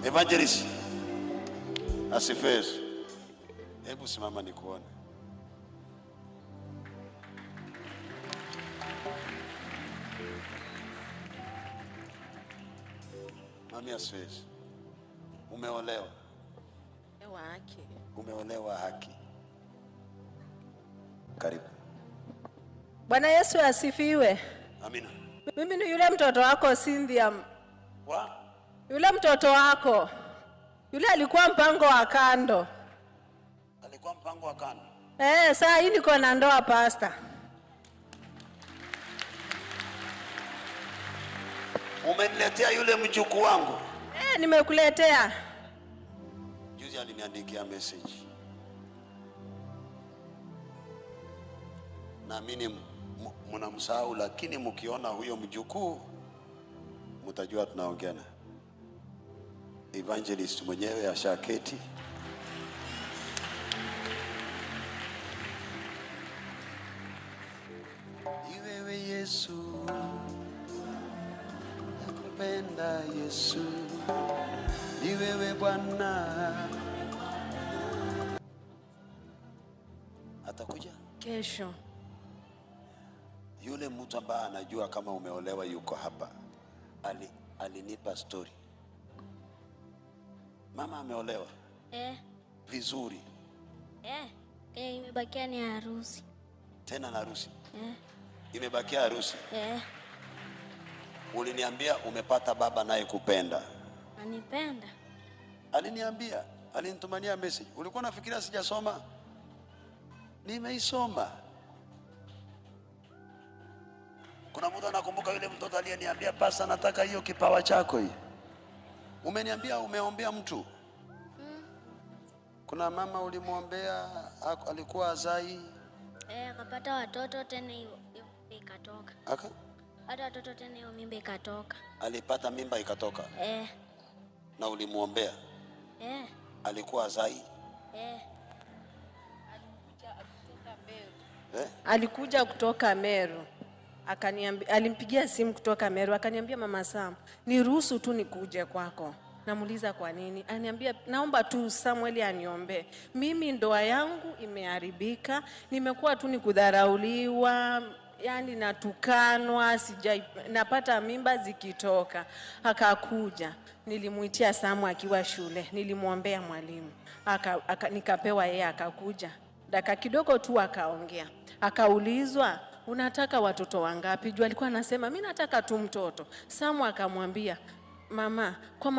Evangelist asifiwe. Hebu simama nikuone. Mami asifiwe. Umeolewa? Haki. Umeolewa haki. Karibu. Bwana Yesu asifiwe. Amina. Mimi ni yule mtoto wako Cynthia. Yule mtoto wako. Yule alikuwa mpango wa kando. Alikuwa mpango wa kando. Saa hii niko na ndoa pastor. Umeniletea yule mjukuu wangu? Nimekuletea. Juzi aliniandikia message. Naamini mnamsahau, lakini mkiona huyo mjukuu mtajua tunaongea na evangelist mwenyewe ashaketi. Iwewe Yesu, nakupenda Yesu, iwewe Bwana. Atakuja kesho. Yule mtu ambaye anajua kama umeolewa yuko hapa. Alinipa story. Mama ameolewa? Vizuri. Imebakia ni harusi. Tena na harusi? Imebakia harusi? Uliniambia umepata baba naye kupenda. Anipenda? Aliniambia, alinitumania message. Ulikuwa unafikiria sijasoma? Nimeisoma. Kuna mtu anakumbuka yule mtoto aliyeniambia pasa nataka hiyo kipawa chako hii? Umeniambia umeombea mtu? Kuna mama ulimwombea alikuwa azai? Akapata watoto tena hiyo mimba ikatoka. Hata watoto tena hiyo mimba ikatoka. Alipata mimba ikatoka? Na ulimwombea? Alikuwa azai? Alikuja kutoka Meru. Akaniambia, alimpigia simu kutoka Meru, akaniambia Mama Sam, niruhusu tu nikuje kwako. Namuuliza kwa nini? Ananiambia naomba tu Samuel aniombe. Mimi ndoa yangu imeharibika, nimekuwa tu nikudharauliwa, yani natukanwa, napata mimba zikitoka. Akakuja, nilimuitia Samu akiwa shule, nilimwombea mwalimu. Nikapewa yeye, akakuja. Dakika kidogo tu akaongea. Akaulizwa, unataka watoto wangapi? Juu alikuwa anasema mimi nataka tu mtoto. Samu akamwambia, mama, kwa